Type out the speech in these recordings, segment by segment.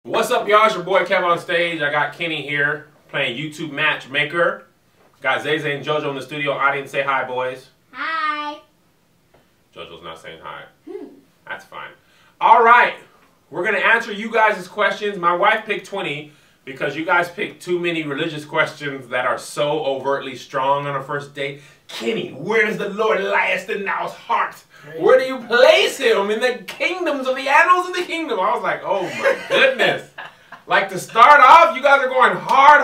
What's up, y'all? It's your boy KevOnStage. I got Kenny here playing YouTube MatchMaker. Got Zay Zay and JoJo in the studio. Audience, say hi, boys. Hi. JoJo's not saying hi. That's fine. All right. We're going to answer you guys' questions. My wife picked 20 because you guys picked too many religious questions that are so overtly strong on a first date. Kenny, where does the Lord liest in thou heart? Where do you place him in the kingdoms of the annals of the kingdom? I was like, oh my goodness. Like, to start off, you guys are going hard.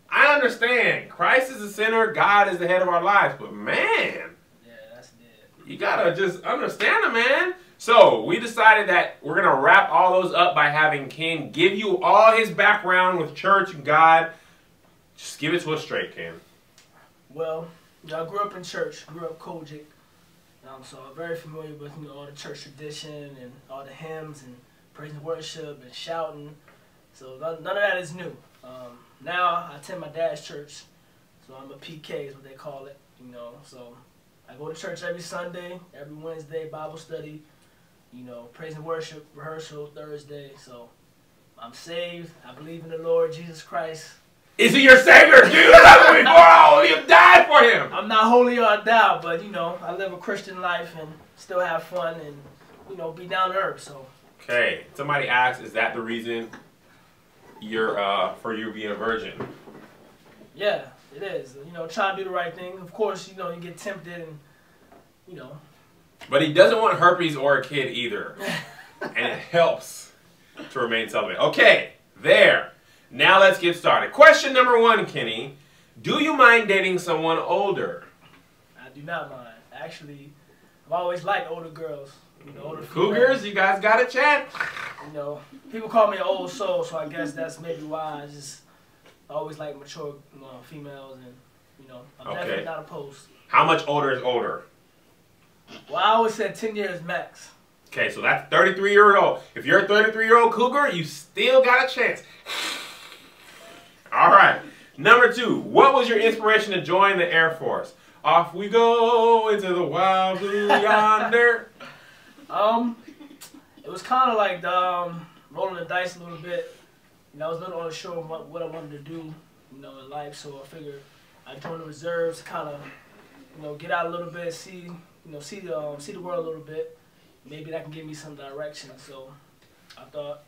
I understand. Christ is the center. God is the head of our lives. But man, yeah, that's dead. You gotta just understand it, man. So we decided that we're gonna wrap all those up by having Ken give you all his background with church and God. Just give it to us straight, Ken. Well, I grew up in church, grew up Kojic, so I'm very familiar with all the church tradition and all the hymns and praise and worship and shouting. So none of that is new. Now I attend my dad's church, so I'm a PK is what they call it. So I go to church every Sunday, every Wednesday, Bible study. Praise and worship rehearsal Thursday. So I'm saved. I believe in the Lord Jesus Christ. Is he your savior? Do you love him before all? You died for him. I'm not holy or endowed, but I live a Christian life and still have fun and be down to earth. So. Okay. Somebody asked, is that the reason you're for you being a virgin? Yeah, it is. Try to do the right thing. Of course, you get tempted and But he doesn't want herpes or a kid either, and it helps to remain celibate. Okay, there. Now let's get started. Question number 1, Kenny. Do you mind dating someone older? I do not mind. Actually, I've always liked older girls. Older Cougars, you guys got a chance. People call me an old soul, so I guess that's maybe why I always like mature females, and I'm definitely not opposed. How much older is older? Well, I always said 10 years max. Okay, so that's 33-year-old. If you're a 33-year-old cougar, you still got a chance. All right. Number 2, what was your inspiration to join the Air Force? Off we go into the wild blue yonder. It was kind of like rolling the dice a little bit. I was a little unsure of what I wanted to do, in life. So I figured I'd join the reserves, kind of, get out a little bit, see the world a little bit. Maybe that can give me some direction. So I thought,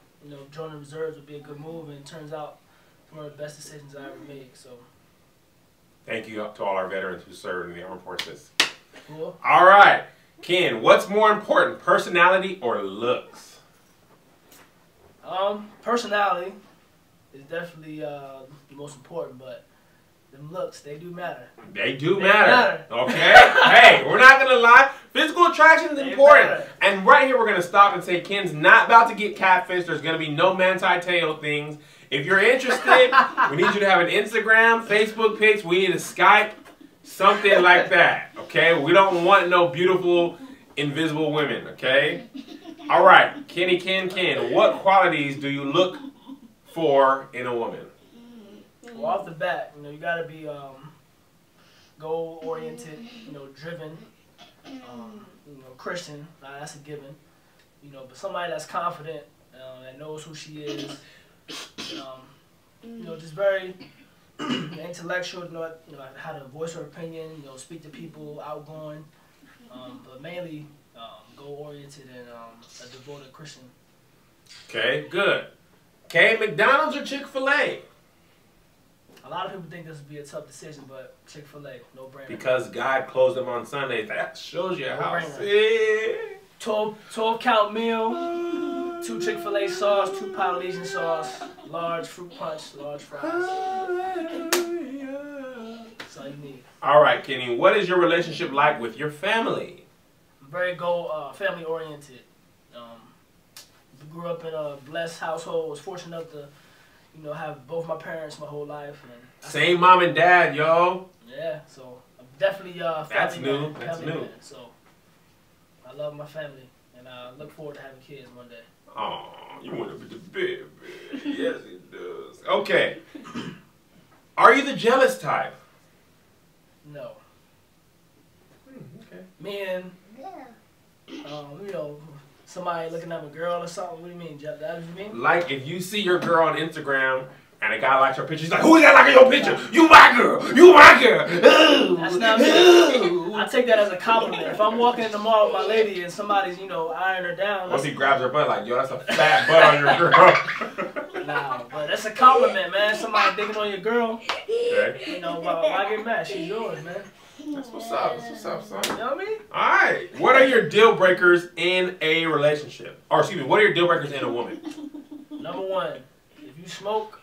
joining the reserves would be a good move, and it turns out it's one of the best decisions I ever made. So. Thank you to all our veterans who served in the armed forces. Cool. All right. Ken, what's more important, personality or looks? Personality is definitely the most important, but them looks, they do matter. They do matter. Okay? Hey, we're not going to lie. Physical attraction is important. And right here, we're going to stop and say Ken's not about to get catfished. There's going to be no manti-tail things. If you're interested, we need you to have an Instagram, Facebook pics. We need a Skype, something like that. Okay? We don't want no beautiful, invisible women. Okay? All right. Kenny, Ken, what qualities do you look for in a woman? Well, off the bat, you gotta be goal-oriented, driven, Christian. That's a given. But somebody that's confident, that knows who she is. Just very intellectual. Know how to voice her opinion. Speak to people, outgoing. But mainly goal-oriented and a devoted Christian. Okay, good. Okay, McDonald's or Chick-fil-A? A lot of people think this would be a tough decision, but Chick-fil-A, no brainer. Because God closed them on Sundays. That shows you how. 12 count meal, 2 Chick-fil-A sauce, 2 Polynesian sauce, large fruit punch, large fries. That's all you need. All right, Kenny. What is your relationship like with your family? Very family oriented. Grew up in a blessed household. Was fortunate enough to have both my parents my whole life. And same mom and dad, yo. Yeah, so I'm definitely that's new. That's new. Man, so I love my family, and I look forward to having kids one day. Oh, you want to be the baby? Yes, it does. Okay. Are you the jealous type? No. Okay. Me and somebody looking at a girl or something? What do you mean, Jeff? That what you mean? Like if you see your girl on Instagram and a guy likes her picture, he's like, who is that liking your picture? You my girl. You my girl. Ooh. That's not me. I take that as a compliment. If I'm walking in the mall with my lady and somebody's, you know, eyeing her down. Once he grabs her butt, like, yo, that's a fat butt on your girl. Nah, but that's a compliment, man. Somebody digging on your girl. Okay. You know, why get mad? She's yours, man. That's what's up. That's what's up, son. You know what I mean? All right. What are your deal breakers in a relationship? Or excuse me, what are your deal breakers in a woman? Number one, if you smoke,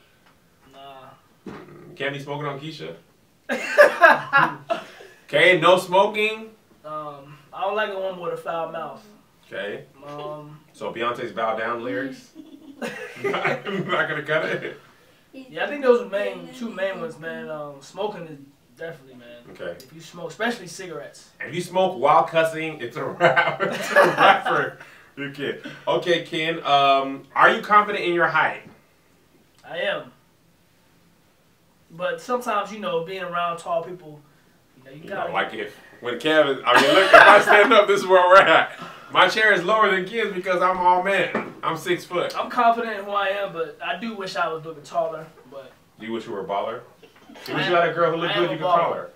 nah. Can't be smoking on Keisha. Okay, no smoking. I don't like a woman with a foul mouth. Okay. So Beyonce's Bow Down lyrics. Not gonna cut it. Yeah, I think those are two main ones, man. Smoking is definitely, man. Okay. If you smoke, especially cigarettes. If you smoke while cussing, it's a wrap. It's a wrap for your kid. Okay, Ken. Are you confident in your height? I am. But sometimes, you know, being around tall people, you gotta. Like when Kevin, I mean, look, if I stand up, this is where we're at. My chair is lower than Ken's because I'm all man. I'm 6 foot. I'm confident in who I am, but I do wish I was a little bit taller. But you wish you were a baller? You wish you had a girl who looked good, you could call her.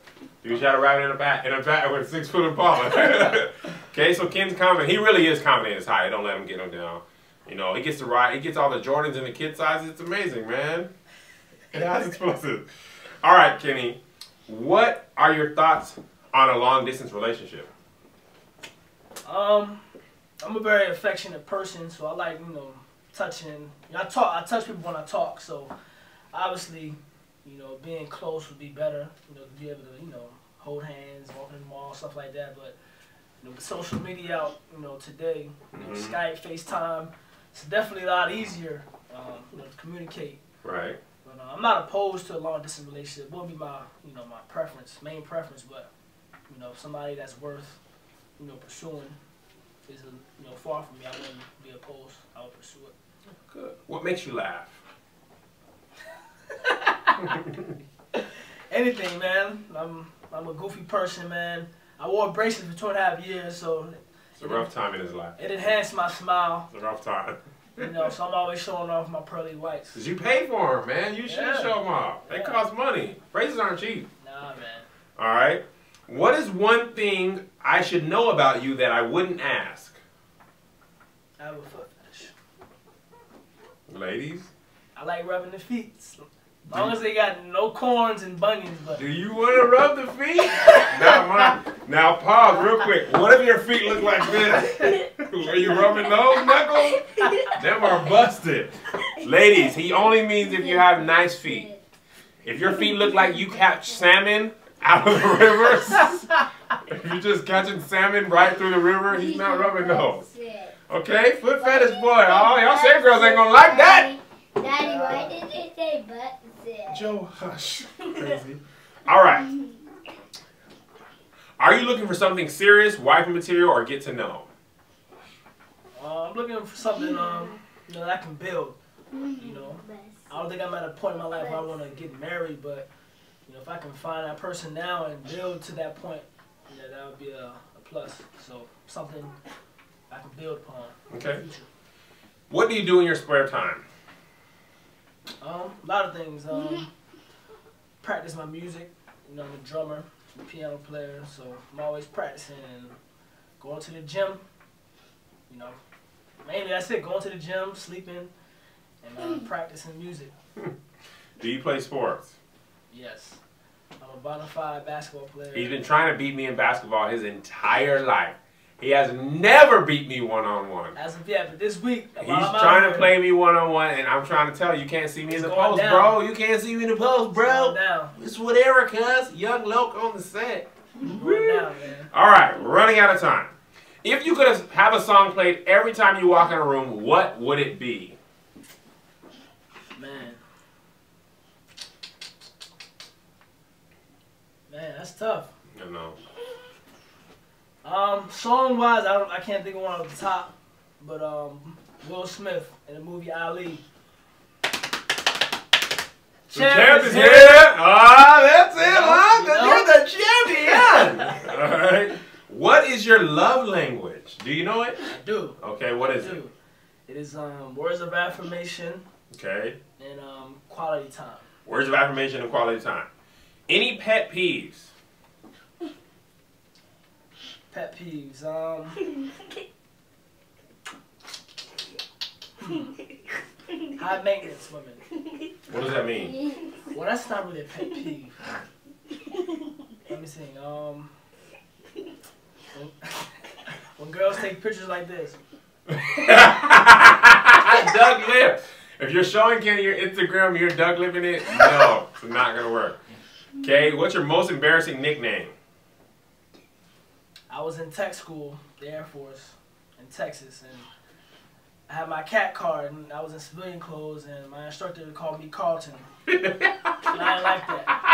You wish you had a rabbit in a bat with 6 foot and baller. Okay, so Ken's confident. He really is confident in his height. Don't let him get him down. You know, he gets to ride. He gets all the Jordans in the kid size. It's amazing, man. That's explosive. All right, Kenny. What are your thoughts on a long distance relationship? I'm a very affectionate person, so I like, you know, touching. I touch people when I talk, so obviously, you know, being close would be better, you know, to be able to, you know, hold hands, walk in the mall, stuff like that. But, you know, with social media out, you know, today, you know, Skype, FaceTime, it's definitely a lot easier, you know, to communicate. Right. But I'm not opposed to a long distance relationship. It wouldn't be my, you know, my preference, main preference. But, you know, somebody that's worth, you know, pursuing is, you know, far from me. I wouldn't be opposed. I would pursue it. Good. What makes you laugh? Anything, man. I'm a goofy person, man. I wore braces for 2.5 years, so it's a rough time in his life. It enhanced my smile. It's a rough time. You know, so I'm always showing off my pearly whites. Cause you pay for them, man. You should show them off. They cost money. Braces aren't cheap. Nah, man. All right. What is one thing I should know about you that I wouldn't ask? I have a foot fetish. Ladies? I like rubbing the feet. As long as they got no corns and bunions. But do you want to rub the feet? Now pause real quick. What if your feet look like this? Are you rubbing those knuckles? Them are busted. Ladies, he only means if you have nice feet. If your feet look like you catch salmon out of the rivers, if you're just catching salmon right through the river, he's not rubbing those. Okay? Foot fetish boy. Oh, y'all safe girls ain't gonna like that. Daddy, why did they say butt? Joe, hush. Crazy. All right. Are you looking for something serious, wifey material, or get to know? I'm looking for something you know, that I can build. You know, I don't think I'm at a point in my life where I want to get married, but you know, if I can find that person now and build to that point, yeah, that would be a plus. So something I can build upon. Okay. In the future. What do you do in your spare time? A lot of things. Practice my music. You know, I'm a drummer, I'm a piano player, so I'm always practicing and going to the gym. You know, mainly that's it. Going to the gym, sleeping, and practicing music. Do you play sports? Yes. I'm a bona fide basketball player. He's been trying to beat me in basketball his entire life. He has never beat me one-on-one. As of yet, but this week, he's trying to play me one-on-one, and I'm trying to tell you, you can't see me in the post, bro. You can't see me in the post, bro. It's whatever, cuz. Young Loke on the set. Going down, man. All right, we're running out of time. If you could have a song played every time you walk in a room, what would it be? Man, that's tough. I know. Song-wise, I can't think of one off the top, but Will Smith in the movie Ali. The champ is here! Ah, that's it, huh? You're the champion! All right. What is your love language? Do you know it? I do. Okay, what is it? It is words of affirmation. Okay. And quality time. Words of affirmation and quality time. Any pet peeves? Pet peeves. High maintenance women. What does that mean? Well, that's not really a pet peeve. Let me see. When girls take pictures like this. Duck lip. If you're showing Kenny your Instagram, you're duck lipping it. No, it's not gonna work. Okay, what's your most embarrassing nickname? I was in tech school, the Air Force, in Texas, and I had my cat card, and I was in civilian clothes, and my instructor called me Carlton. And I didn't like that.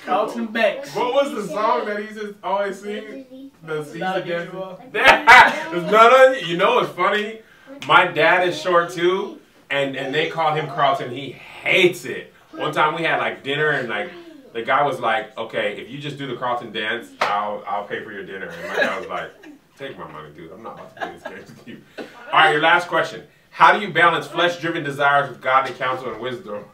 Carlton Banks. What was the song that he just always sings? The Not season unusual. It's not you know what's funny? My dad is short too, and they call him Carlton. He hates it. One time we had like dinner, and like the guy was like, "Okay, if you just do the Carlton dance, I'll pay for your dinner." And my dad was like, "Take my money, dude. I'm not about to play this game with you." All right, your last question. How do you balance flesh-driven desires with godly counsel and wisdom?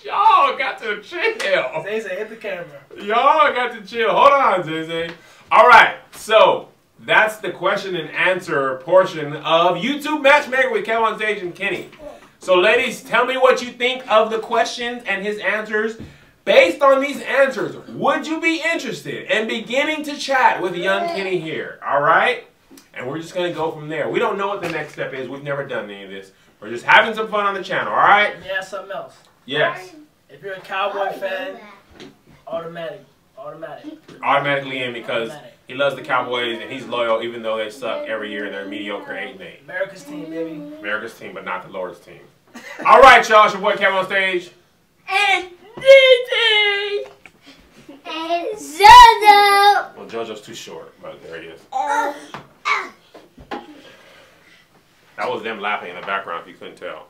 Y'all got to chill. Zay say, hit the camera. Y'all got to chill. Hold on, Zay. All right, so that's the question and answer portion of YouTube Matchmaker with KevOnStage and Kenny. So, ladies, tell me what you think of the questions and his answers. Based on these answers, would you be interested in beginning to chat with young Kenny here? All right? And we're just going to go from there. We don't know what the next step is. We've never done any of this. We're just having some fun on the channel, all right? Let me ask something else. Yes. If you're a Cowboy fan, automatically in because he loves the Cowboys and he's loyal even though they suck every year and they're mediocre 8-8. America's team, baby. America's team, but not the Lord's team. All right, y'all. It's your boy KevOnStage. And DJ. And Zozo. Well, JoJo's too short, but there he is. That was them laughing in the background if you couldn't tell.